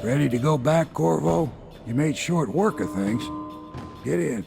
Ready to go back, Corvo? You made short work of things. Get in.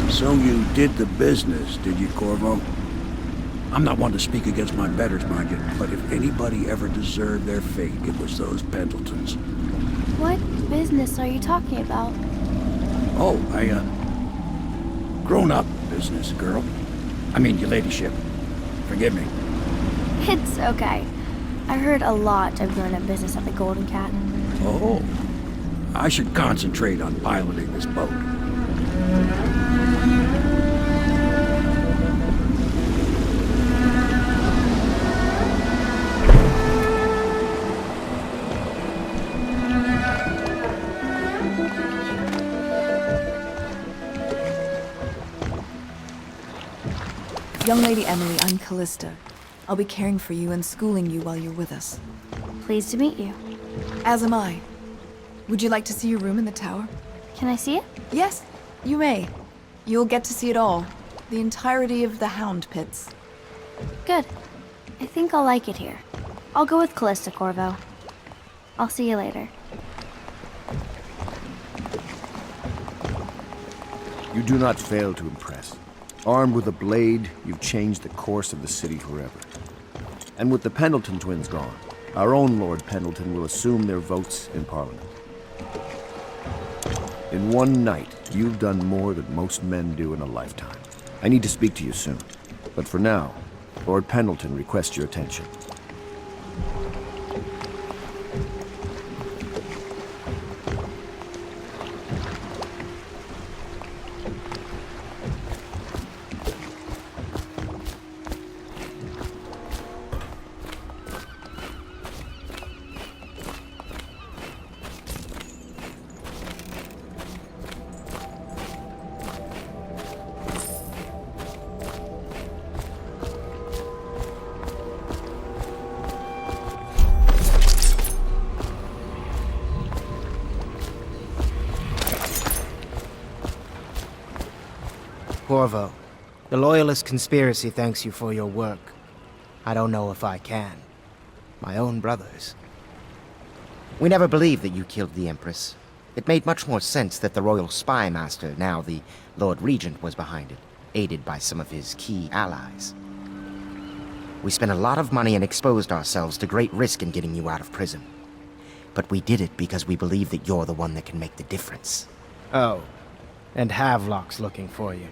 So you did the business, did you, Corvo? I'm not one to speak against my betters, mind you, but if anybody ever deserved their fate, it was those Pendletons. What business are you talking about? Oh, grown-up business, girl. I mean, your ladyship. Forgive me. It's okay. I heard a lot of grown-up business at the Golden Cat. Oh, I should concentrate on piloting this boat. Young Lady Emily, I'm Callista. I'll be caring for you and schooling you while you're with us. Pleased to meet you. As am I. Would you like to see your room in the tower? Can I see it? Yes, you may. You'll get to see it all. The entirety of the Hound Pits. Good. I think I'll like it here. I'll go with Callista, Corvo. I'll see you later. You do not fail to impress. Armed with a blade, you've changed the course of the city forever. And with the Pendleton twins gone, our own Lord Pendleton will assume their votes in Parliament. In one night, you've done more than most men do in a lifetime. I need to speak to you soon. But for now, Lord Pendleton requests your attention. Corvo, the Loyalist conspiracy thanks you for your work. I don't know if I can. My own brothers. We never believed that you killed the Empress. It made much more sense that the Royal Spy Master, now the Lord Regent, was behind it, aided by some of his key allies. We spent a lot of money and exposed ourselves to great risk in getting you out of prison. But we did it because we believe that you're the one that can make the difference. Oh, and Havelock's looking for you.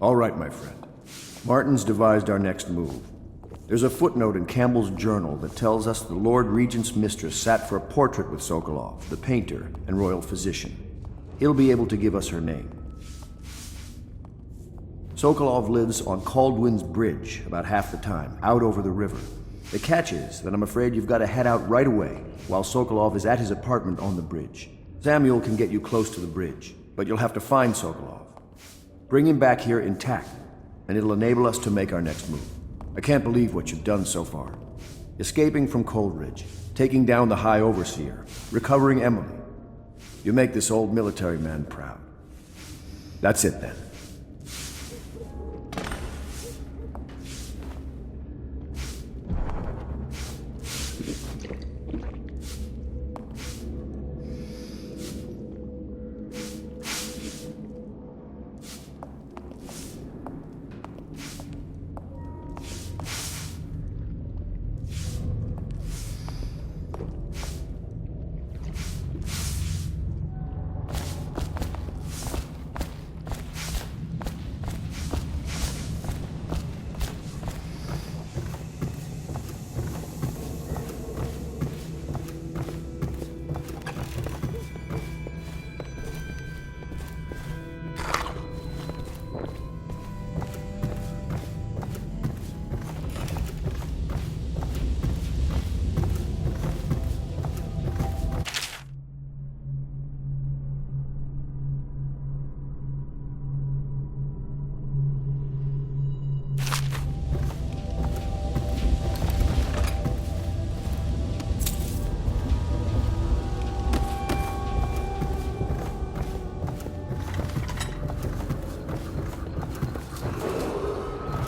All right, my friend. Martin's devised our next move. There's a footnote in Campbell's journal that tells us the Lord Regent's mistress sat for a portrait with Sokolov, the painter and royal physician. He'll be able to give us her name. Sokolov lives on Caldwin's Bridge about half the time, out over the river. The catch is that I'm afraid you've got to head out right away, while Sokolov is at his apartment on the bridge. Samuel can get you close to the bridge, but you'll have to find Sokolov. Bring him back here intact, and it'll enable us to make our next move. I can't believe what you've done so far. Escaping from Coldridge, taking down the High Overseer, recovering Emily. You make this old military man proud. That's it then.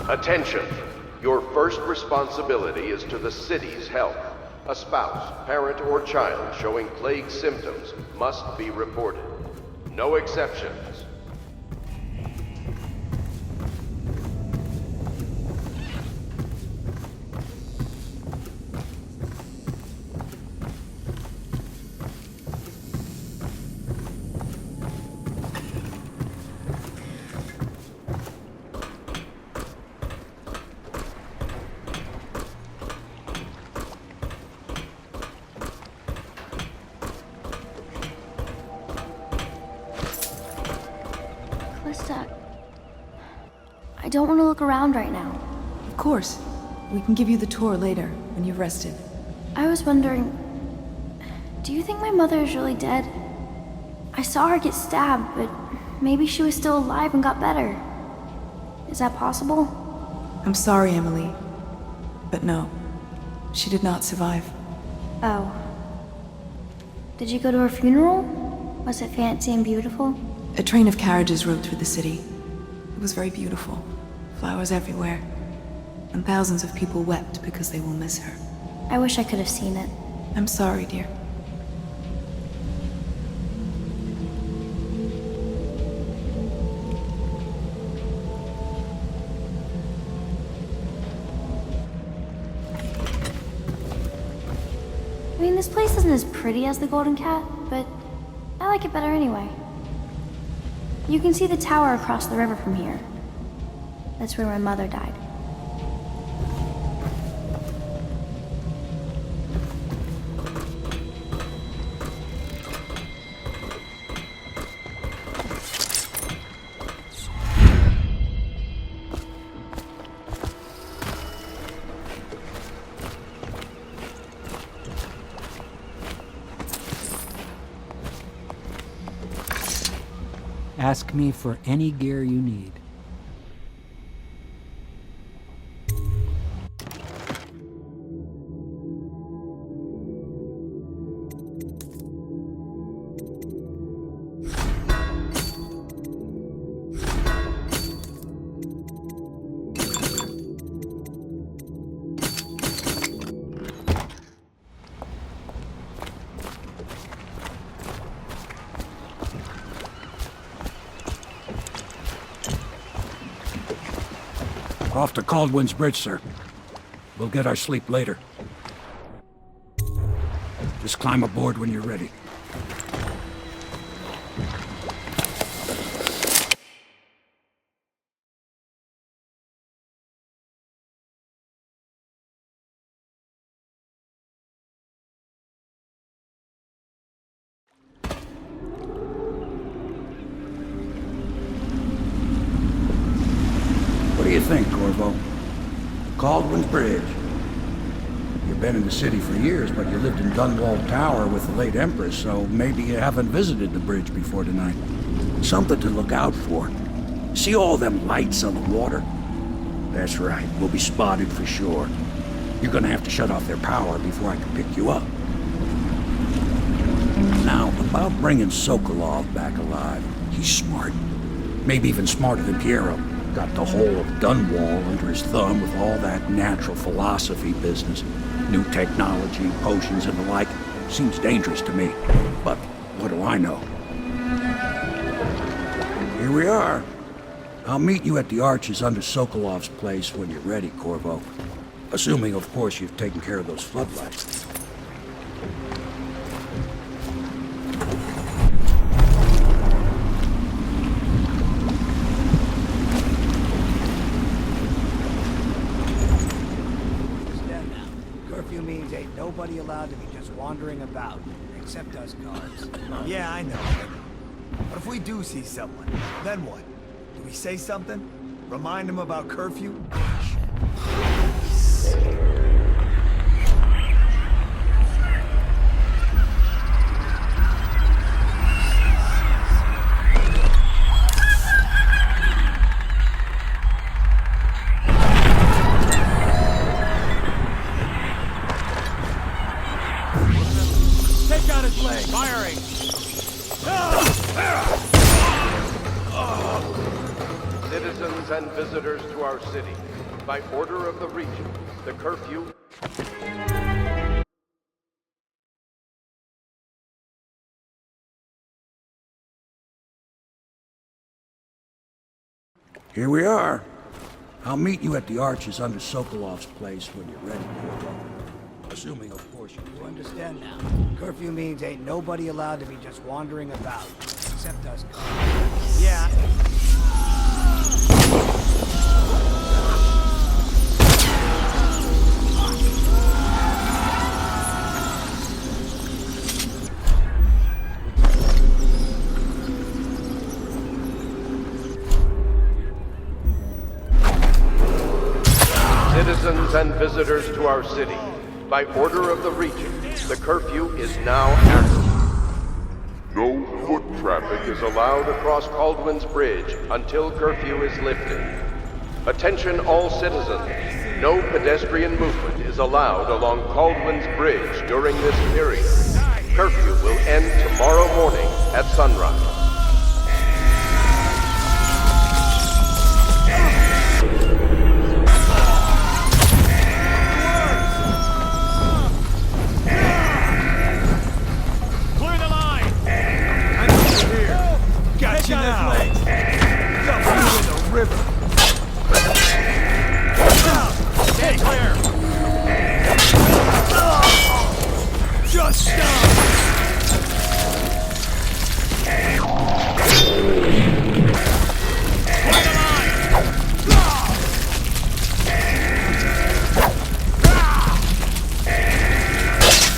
Attention! Your first responsibility is to the city's health. A spouse, parent, or child showing plague symptoms must be reported. No exceptions. Callista, I don't want to look around right now. Of course. We can give you the tour later, when you've rested. I was wondering, do you think my mother is really dead? I saw her get stabbed, but maybe she was still alive and got better. Is that possible? I'm sorry, Emily. But no. She did not survive. Oh. Did you go to her funeral? Was it fancy and beautiful? A train of carriages rode through the city. It was very beautiful. Flowers everywhere. And thousands of people wept because they will miss her. I wish I could have seen it. I'm sorry, dear. I mean, this place isn't as pretty as the Golden Cat, but I like it better anyway. You can see the tower across the river from here. That's where my mother died. Ask me for any gear you need. Off to Caldwin's Bridge, sir. We'll get our sleep later. Just climb aboard when you're ready. What do you think, Corvo? Caldwin's Bridge. You've been in the city for years, but you lived in Dunwall Tower with the late Empress, so maybe you haven't visited the bridge before tonight. Something to look out for. See all them lights on the water? That's right, we'll be spotted for sure. You're gonna have to shut off their power before I can pick you up. Now, about bringing Sokolov back alive. He's smart. Maybe even smarter than Piero. Got the whole of Dunwall under his thumb with all that natural philosophy business. New technology, potions and the like. Seems dangerous to me. But what do I know? Here we are. I'll meet you at the arches under Sokolov's place when you're ready, Corvo. Assuming, of course, you've taken care of those floodlights. Curfew means ain't nobody allowed to be just wandering about, except us guards. Yeah, I know. But if we do see someone, then what? Do we say something? Remind them about curfew? Take out his leg! Firing! Citizens and visitors to our city. By order of the Regent, the curfew... Here we are. I'll meet you at the arches under Sokolov's place when you're ready. Assuming, of course, you Understand now. Curfew means ain't nobody allowed to be just wandering about. Except us guards. Yeah. Citizens and visitors to our city, by order of the Regent, the curfew is now active. No foot traffic is allowed across Caldwin's Bridge until curfew is lifted. Attention all citizens, no pedestrian movement is allowed along Caldwin's Bridge during this period. Curfew will end tomorrow morning at sunrise. Got you now! Dump you in the river! Stay clear! Just stop! Clear the line!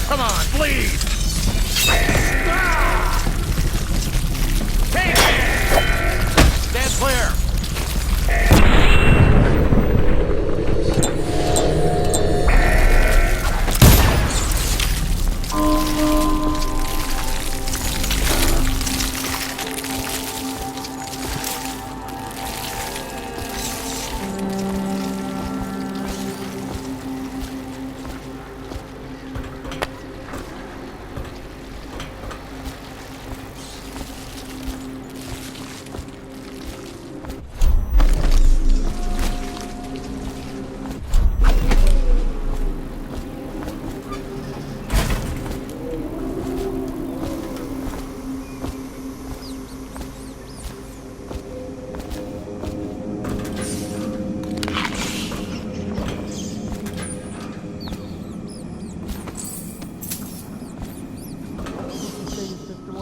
Come on, bleed! Stand clear!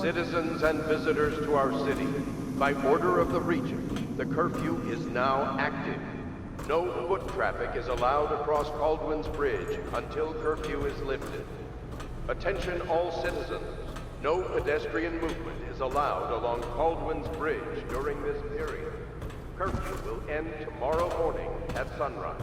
Citizens and visitors to our city, by order of the Regent, the curfew is now active. No foot traffic is allowed across Caldwin's Bridge until curfew is lifted. Attention all citizens, no pedestrian movement is allowed along Caldwin's Bridge during this period. Curfew will end tomorrow morning at sunrise.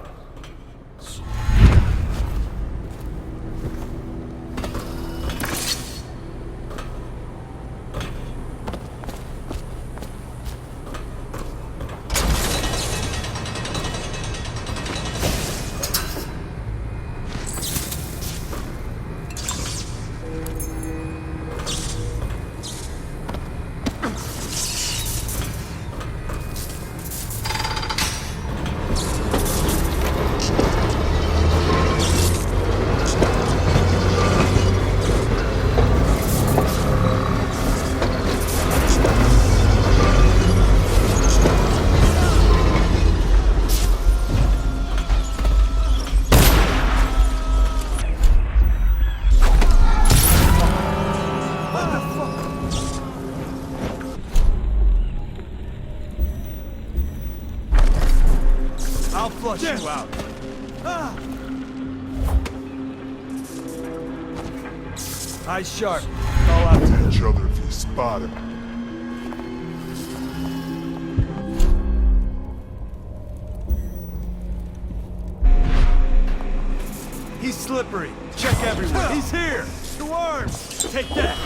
I'll flush you out. Eyes sharp. Call out to Each other if you spot him. He's slippery. Check everywhere. He's here. To arms. Take that.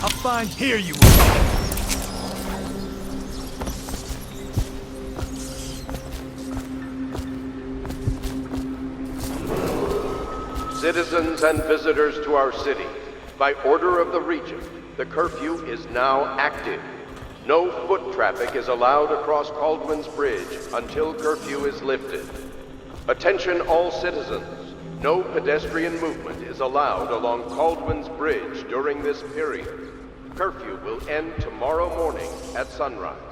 I'll find here you will. Citizens and visitors to our city, by order of the Regent, the curfew is now active. No foot traffic is allowed across Caldwin's Bridge until curfew is lifted. Attention all citizens, no pedestrian movement is allowed along Caldwin's Bridge during this period. Curfew will end tomorrow morning at sunrise.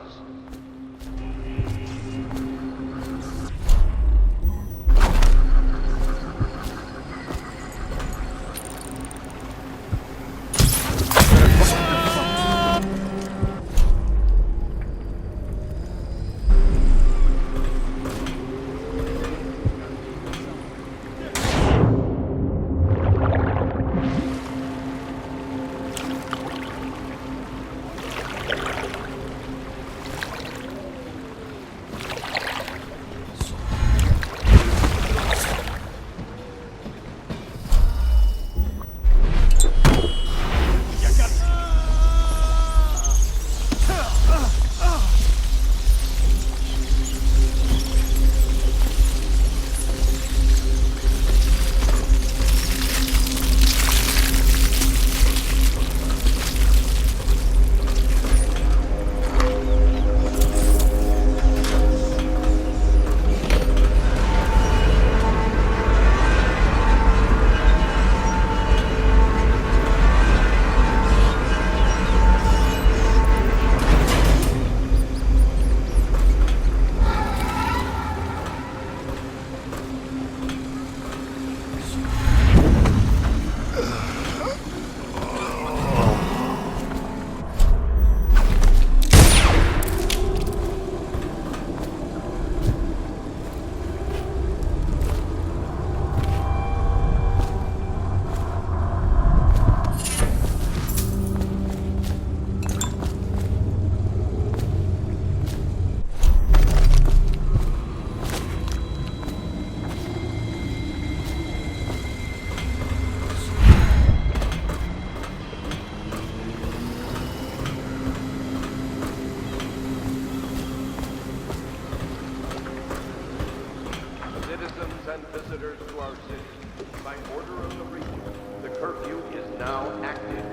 And visitors to our city, by order of the Regent, the curfew is now active.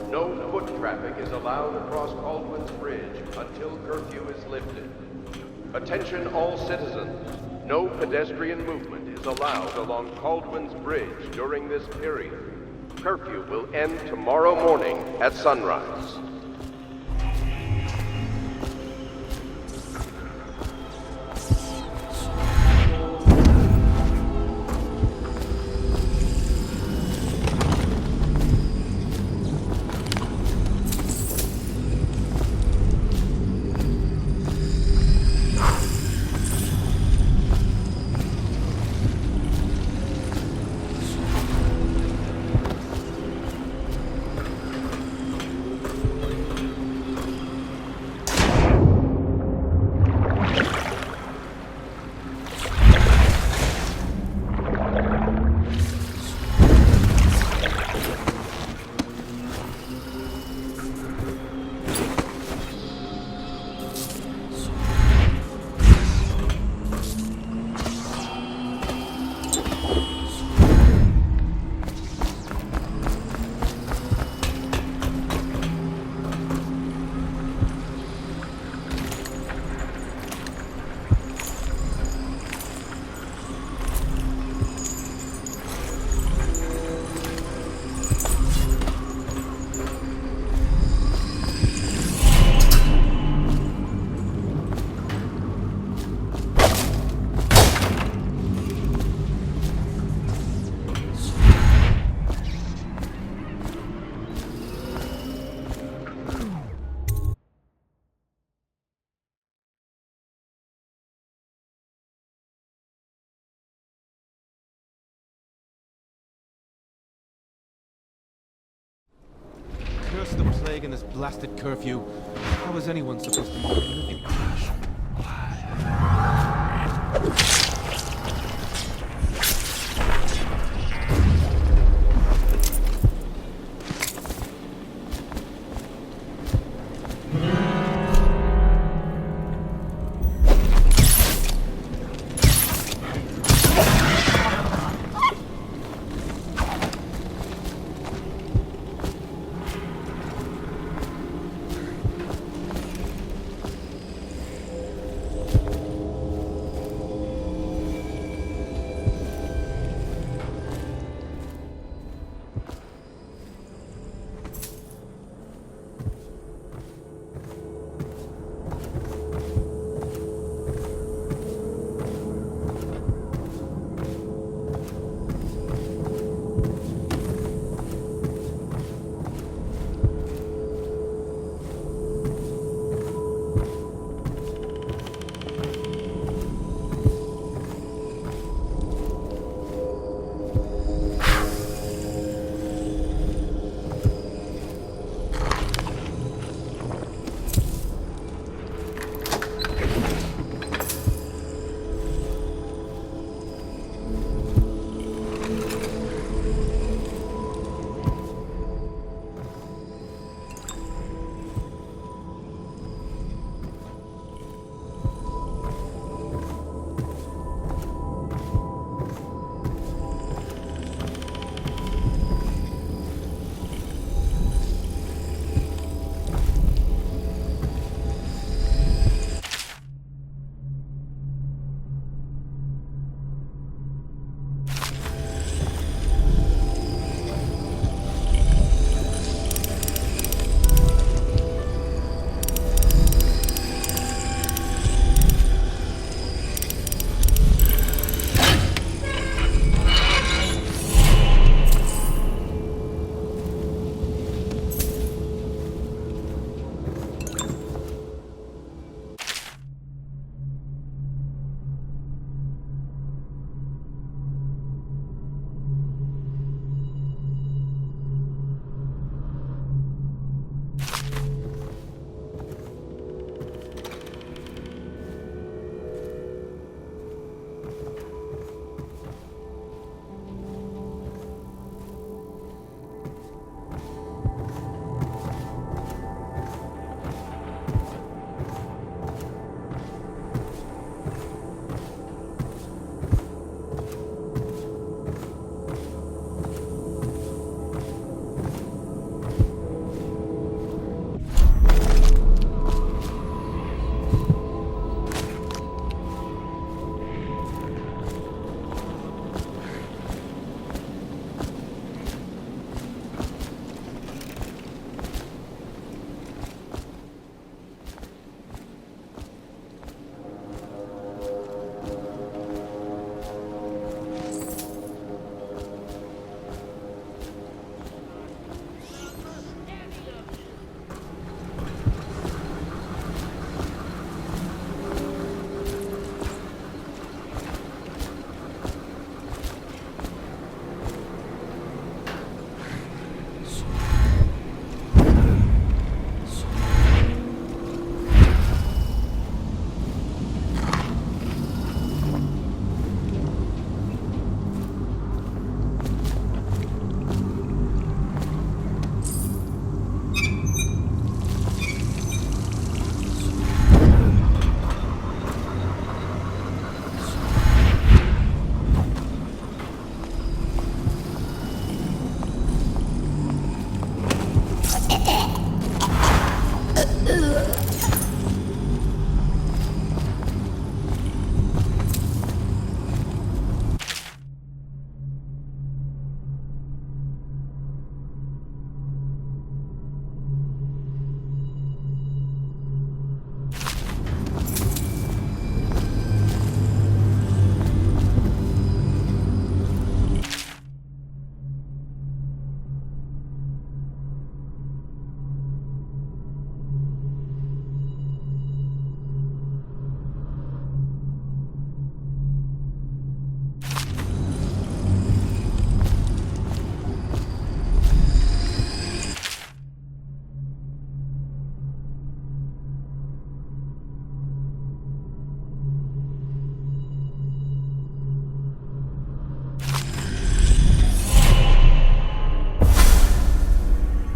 No foot traffic is allowed across Caldwin's Bridge until curfew is lifted. Attention all citizens, no pedestrian movement is allowed along Caldwin's Bridge during this period. Curfew will end tomorrow morning at sunrise. Curse the plague and this blasted curfew. How is anyone supposed to make a living?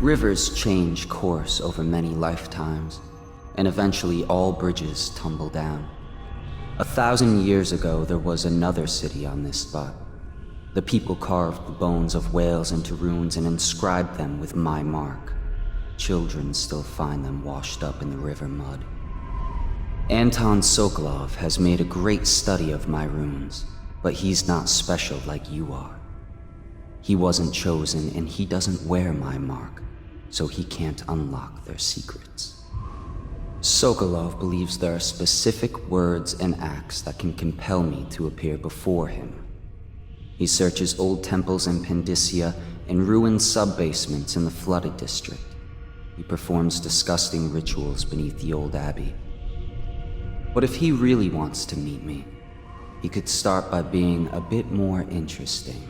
Rivers change course over many lifetimes, and eventually all bridges tumble down. 1,000 years ago, there was another city on this spot. The people carved the bones of whales into runes and inscribed them with my mark. Children still find them washed up in the river mud. Anton Sokolov has made a great study of my runes, but he's not special like you are. He wasn't chosen, and he doesn't wear my mark, so he can't unlock their secrets. Sokolov believes there are specific words and acts that can compel me to appear before him. He searches old temples in Pandysia and ruined sub-basements in the flooded district. He performs disgusting rituals beneath the old abbey. But if he really wants to meet me, he could start by being a bit more interesting.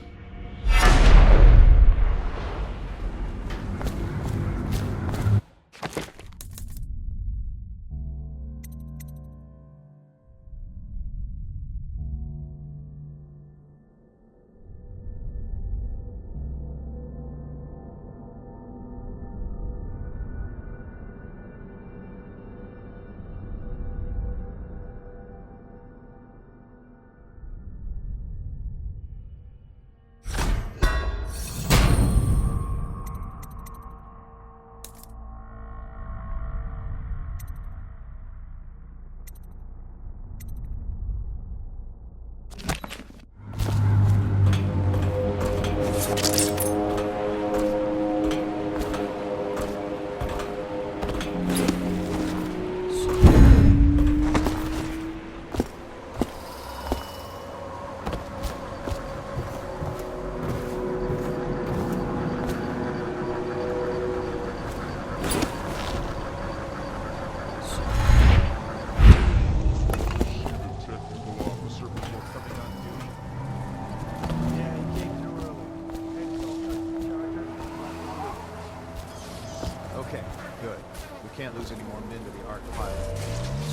Okay, good. We can't lose any more men to the arc pilot.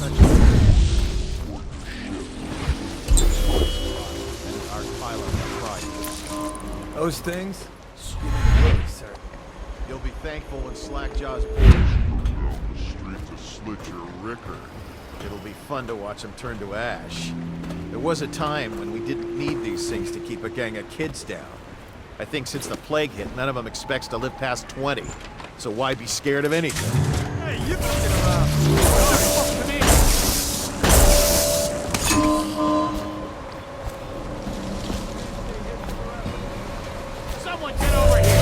And the arc pilot on Friday. Those things? You didn't really, sir. You'll be thankful when Slackjaw's boys Down the street to slit your ricker. It'll be fun to watch them turn to ash. There was a time when we didn't need these things to keep a gang of kids down. I think since the plague hit, none of them expects to live past 20. So why be scared of anything? Hey, you fucking around. Someone get over here!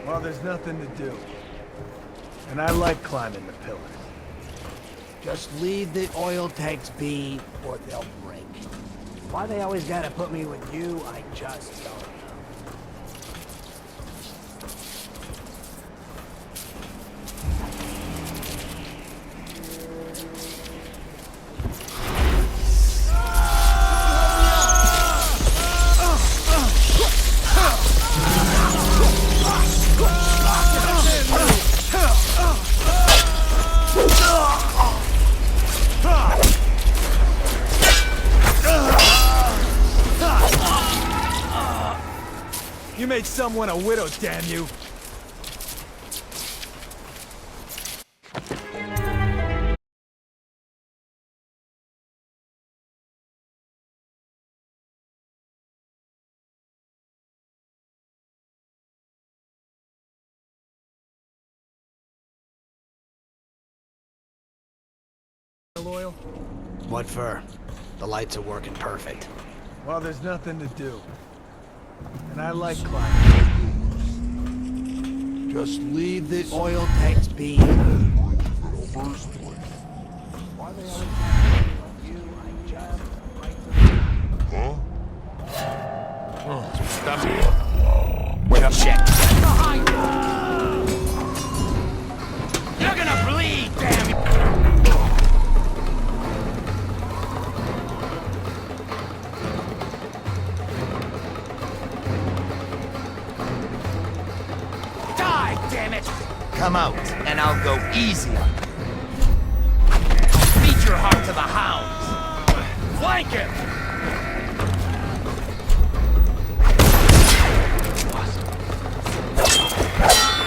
Well, there's nothing to do. And I like climbing the pillars. Just leave the oil tanks be, or they'll break. Why they always gotta put me with you, I just don't know. You made someone a widow, damn you! Loyal? What for? The lights are working perfect. Well, there's nothing to do. And I like climbing. Just leave the oil tanks be. First place. Why they always gotta put me with you, I just Huh? Stop here. Wait up, shit. Behind you! You're gonna bleed, damn it! Die, damn it! Come out, and I'll go easy on you. Feed your heart to the hounds! Flank him!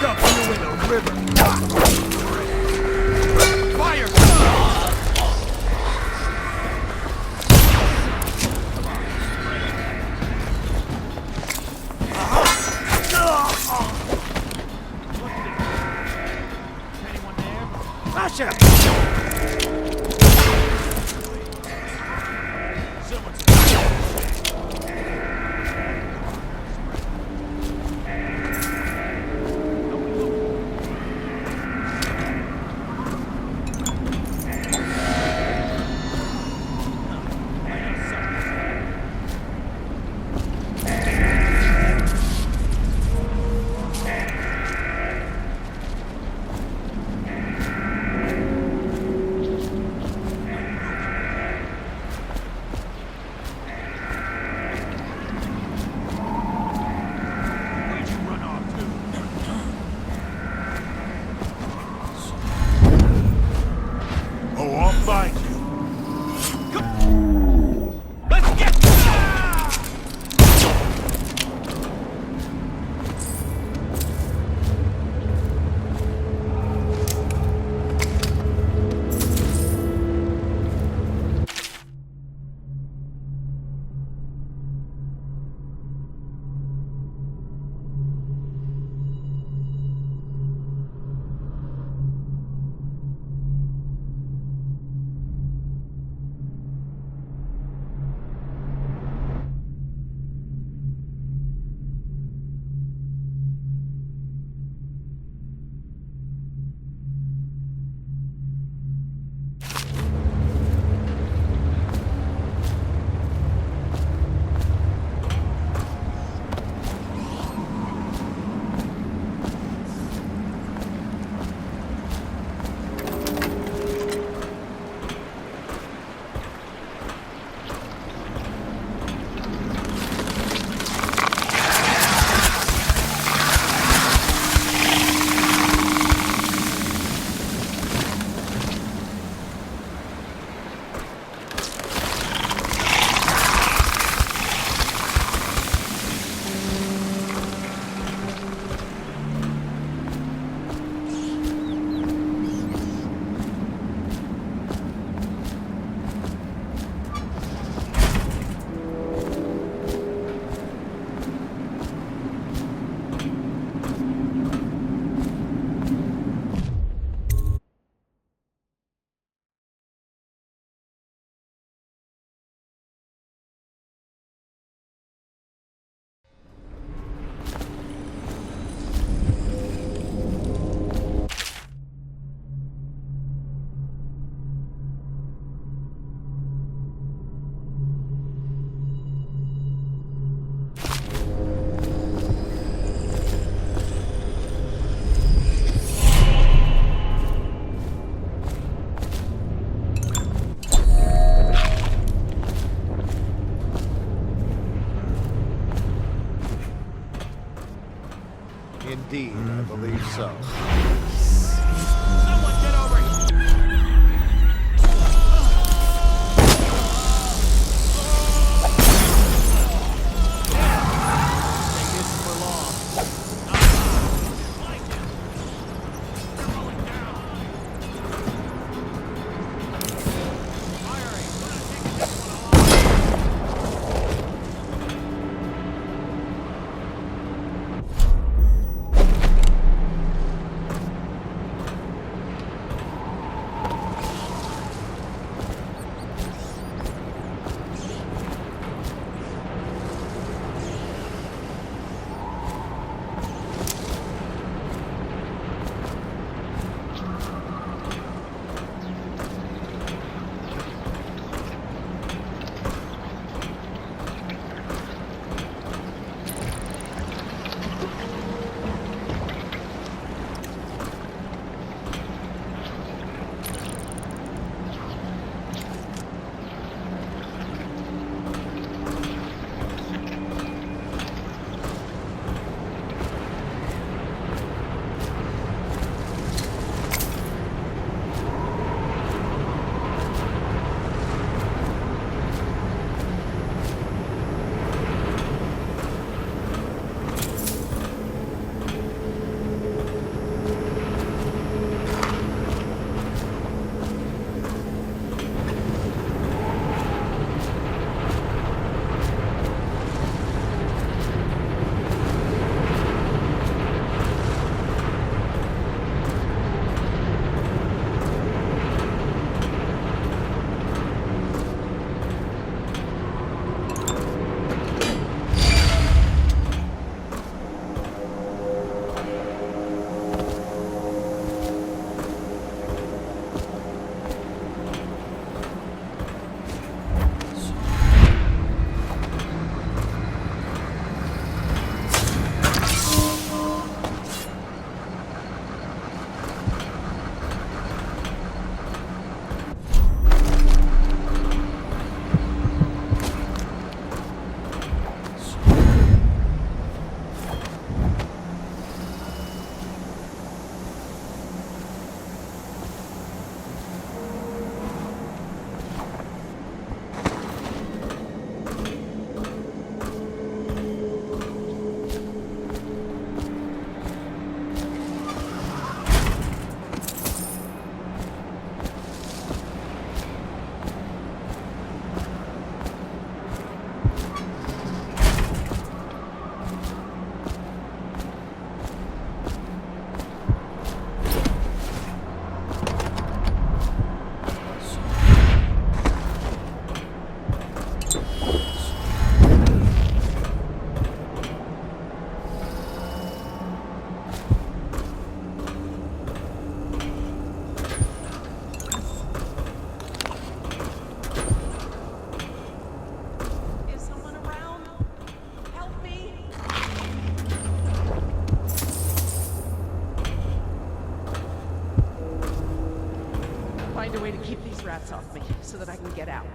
Dump you in the river! Fire! Gotcha! Indeed, I believe so. Someone get over here! Find a way to keep these rats off me, so that I can get out.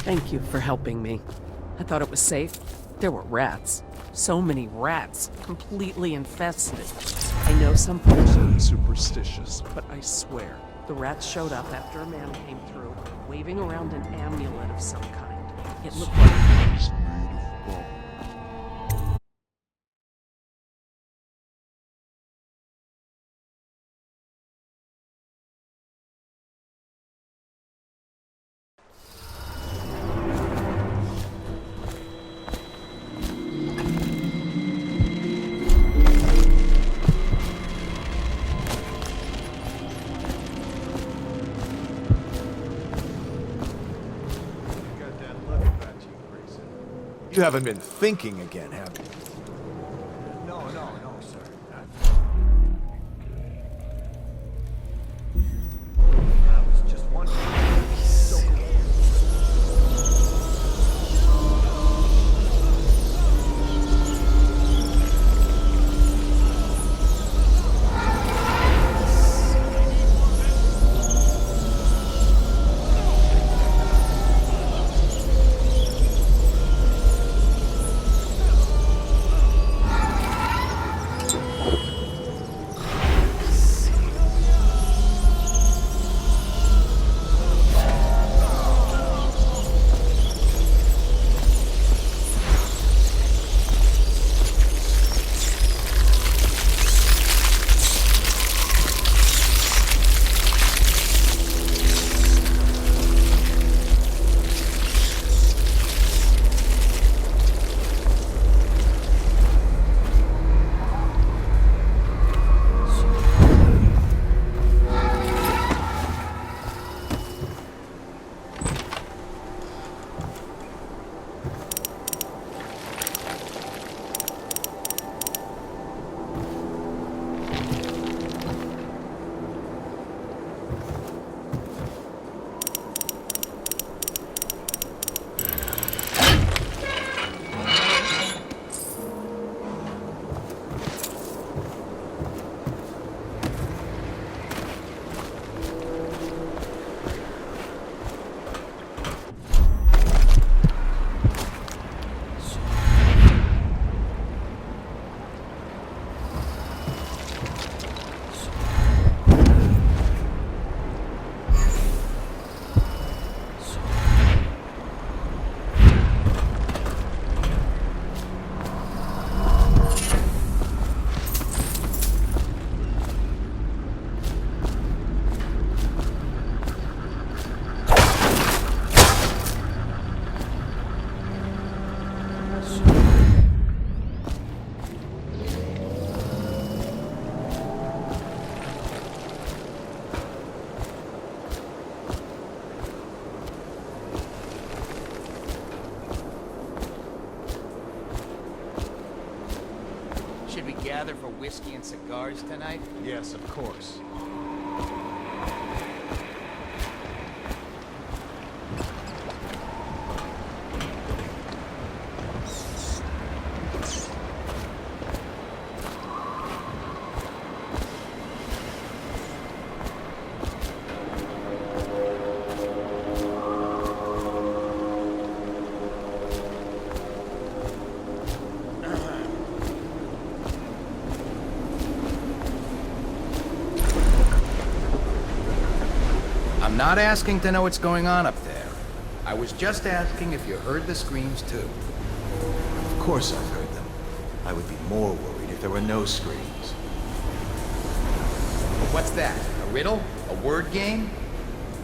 Thank you for helping me. I thought it was safe. There were rats. So many rats, completely infested. I know some folks are superstitious, but I swear, the rats showed up after a man came through, waving around an amulet of some kind. It looked like... It's made of bone. You haven't been thinking again, have you? No, sir. I was just wondering. Should we gather for whiskey and cigars tonight? Yes, of course. I'm not asking to know what's going on up there. I was just asking if you heard the screams too. Of course I've heard them. I would be more worried if there were no screams. What's that? A riddle? A word game?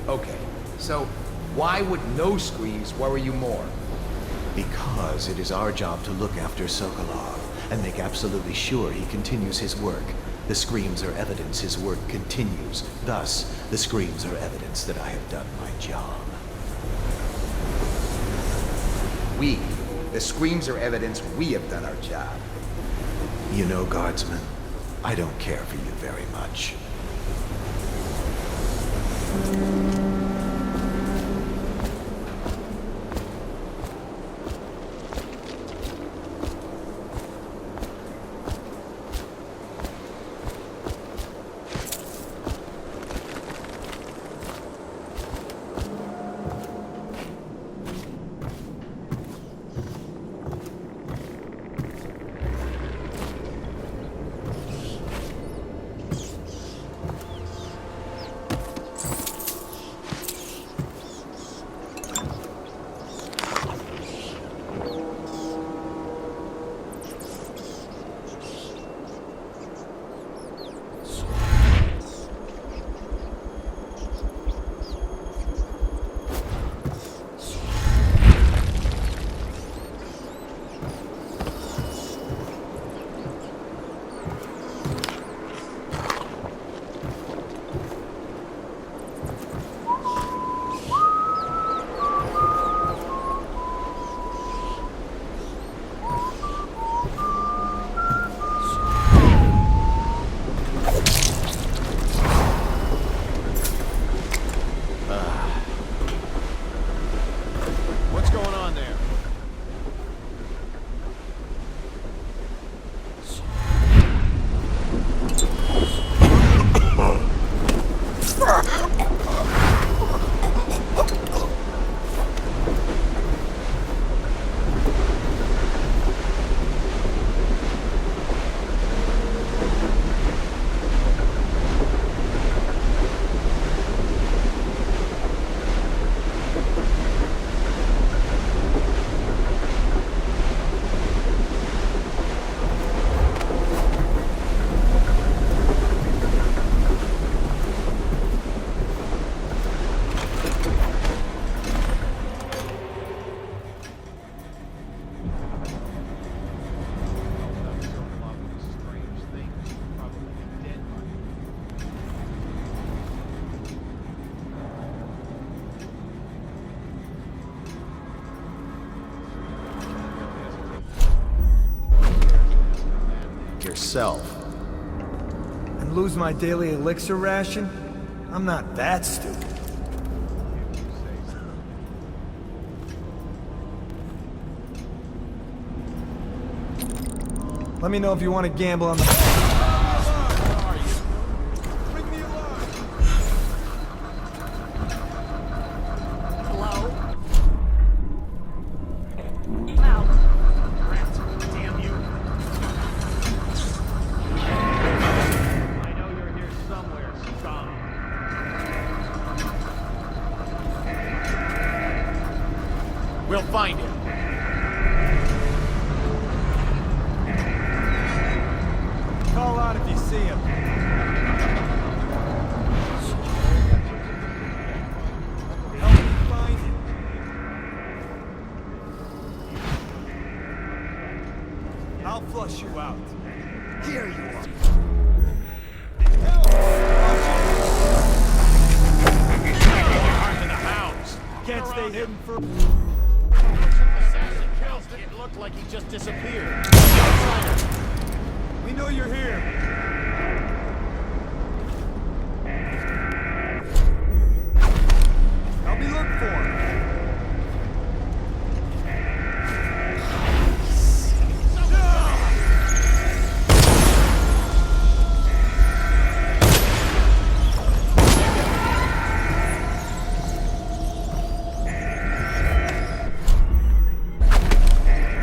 Okay, so why would no screams worry you more? Because it is our job to look after Sokolov and make absolutely sure he continues his work. The screams are evidence his work continues. Thus, the screams are evidence that I have done my job. The screams are evidence we have done our job. You know, Guardsman, I don't care for you very much. like yourself. And lose my daily elixir ration? I'm not that stupid. Let me know if you want to gamble on the... Hello? Out. Rats, damn you. I know you're here somewhere, scum. We'll find him. Call out if you see him. Help me find him. I'll flush you out. Here you are. Armed to the house. Can't stay hidden for... Assassin kills it. It looked like he just disappeared. We know you're here. Help me look for him.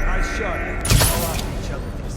Nice shot. All out each other for the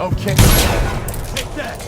Okay. Take that!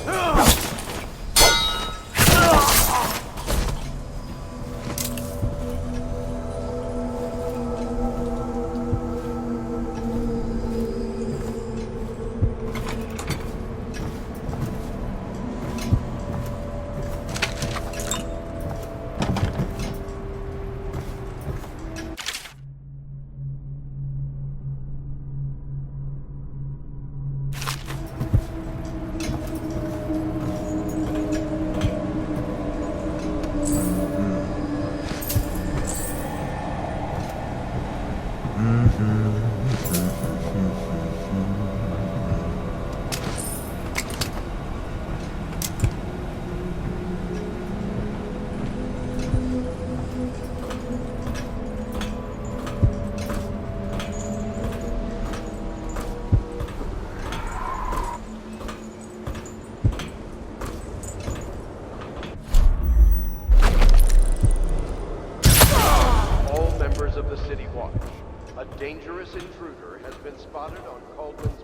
All members of the City Watch. A dangerous intruder has been spotted on Caldwell